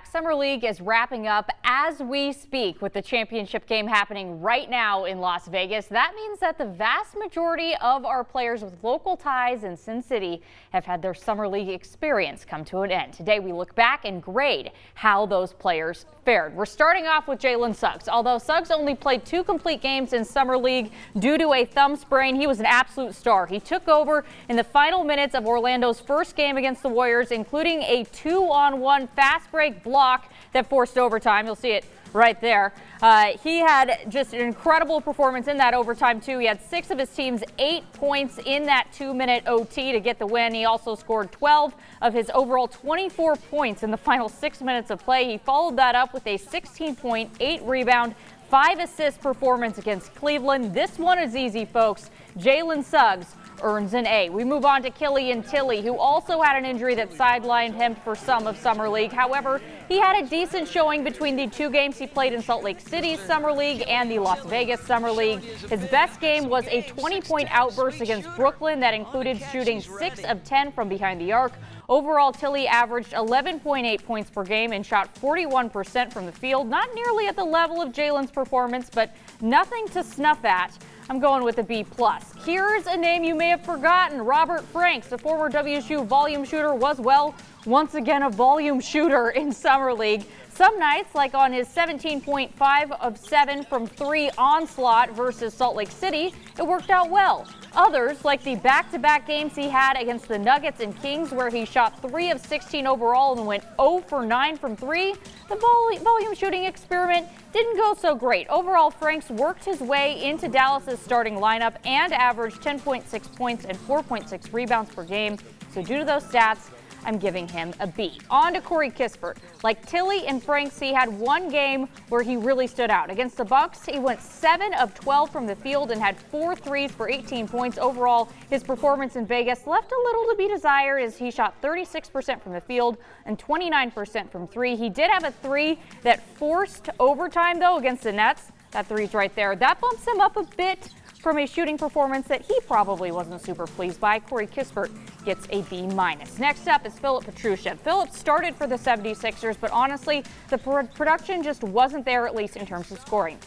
back. Summer League is wrapping up as we speak with the championship game happening right now in Las Vegas. That means that the vast majority of our players with local ties in Sin City have had their Summer League experience come to an end. Today we look back and grade how those players fared. We're starting off with Jalen Suggs. Although Suggs only played 2 complete games in Summer League due to a thumb sprain, he was an absolute star. He took over in the final minutes of Orlando's first game against the Warriors, including a 2-on-1 fast break block that forced overtime. You'll see it right there. He had just an incredible performance in that overtime, too. He had 6 of his team's 8 points in that 2-minute OT to get the win. He also scored 12 of his overall 24 points in the final 6 minutes of play. He followed that up with a 16-point, 8-rebound, 5-assist performance against Cleveland. This one is easy, folks. Jalen Suggs earns an A. We move on to Killian Tilly, who also had an injury that sidelined him for some of Summer League. However, he had a decent showing between the 2 games he played in Salt Lake City's Summer League and the Las Vegas Summer League. His best game was a 20-point outburst against Brooklyn that included shooting 6 of 10 from behind the arc. Overall, Tilly averaged 11.8 points per game and shot 41% from the field. Not nearly at the level of Jalen's performance, but nothing to snuff at. I'm going with a B+. Here's a name you may have forgotten. Robert Franks, the former WSU volume shooter, was, well, once again a volume shooter in Summer League. Some nights, like on his 17.5 of 7 from 3 onslaught versus Salt Lake City, it worked out well. Others, like the back-to-back games he had against the Nuggets and Kings, where he shot 3 of 16 overall and went 0 for 9 from 3, the volume shooting experiment didn't go so great. Overall, Franks worked his way into Dallas's starting lineup and averaged 10.6 points and 4.6 rebounds per game. So due to those stats, I'm giving him a B. On to Corey Kispert. Like Tilly and Franks, he had one game where he really stood out. Against the Bucks, he went 7 of 12 from the field and had 4 threes for 18 points. Overall, his performance in Vegas left a little to be desired as he shot 36% from the field and 29% from 3. He did have a 3 that forced overtime, though, against the Nets. That 3's right there. That bumps him up a bit from a shooting performance that he probably wasn't super pleased by. Corey Kispert gets a B-. Next up is Filip Petrusev. Filip started for the 76ers, but honestly, the production just wasn't there, at least in terms of scoring.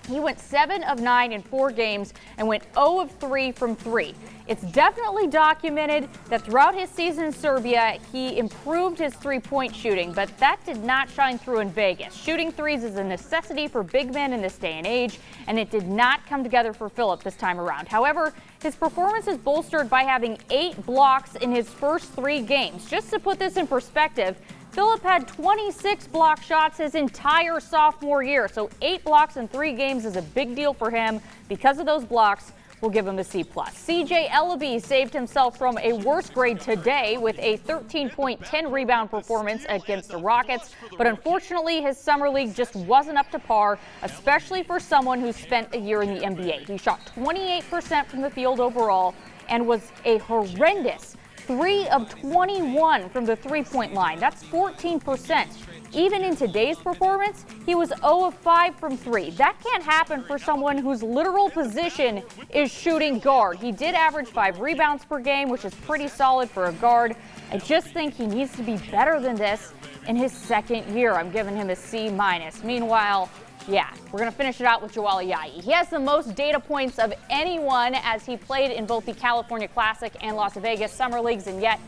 He went 7 of 9 in 4 games and went 0 of 3 from 3. It's definitely documented that throughout his season in Serbia, he improved his 3-point shooting, but that did not shine through in Vegas. Shooting threes is a necessity for big men in this day and age, and it did not come together for Filip this time around. However, his performance is bolstered by having 8 blocks in his first 3 games. Just to put this in perspective, Filip had 26 block shots his entire sophomore year, so 8 blocks in 3 games is a big deal for him. Because of those blocks, we'll give him a C+. CJ Ellaby saved himself from a worse grade today with a 13-point, 10-rebound performance against the Rockets, but unfortunately his Summer League just wasn't up to par, especially for someone who spent a year in the NBA. He shot 28% from the field overall and was a horrendous 3 of 21 from the 3-point line. That's 14%. Even in today's performance, he was 0 of 5 from 3. That can't happen for someone whose literal position is shooting guard. He did average 5 rebounds per game, which is pretty solid for a guard. I just think he needs to be better than this in his second year. I'm giving him a C-. Meanwhile, yeah, we're going to finish it out with Joel Ayayi. He has the most data points of anyone as he played in both the California Classic and Las Vegas Summer Leagues, and yet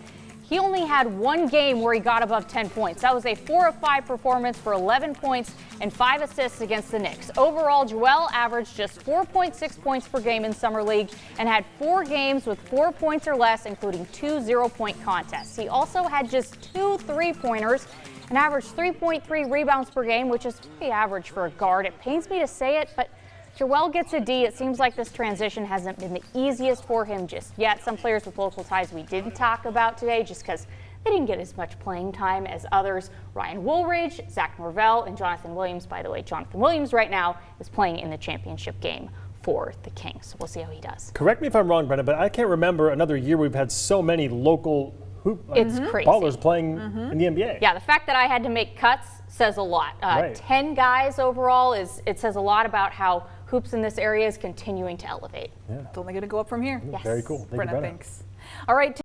he only had one game where he got above 10 points. That was a 4 of 5 performance for 11 points and 5 assists against the Knicks. Overall, Joel averaged just 4.6 points per game in Summer League and had 4 games with 4 points or less, including 2 0-point contests. He also had just 2 3-pointers and averaged 3.3 rebounds per game, which is pretty average for a guard. It pains me to say it, but Joel gets a D. It seems like this transition hasn't been the easiest for him just yet. Some players with local ties we didn't talk about today just because they didn't get as much playing time as others. Ryan Woolridge, Zach Norvell, and Jonathan Williams. By the way, Jonathan Williams right now is playing in the championship game for the Kings. So we'll see how he does. Correct me if I'm wrong, Brenna, but I can't remember another year we've had so many local it's crazy. Ballers playing in the NBA. Yeah, the fact that I had to make cuts says a lot. Right. 10 guys overall it says a lot about how hoops in this area is continuing to elevate. Yeah. It's only going to go up from here. Yes. Very cool. Thank you, Brenna, thanks. All right.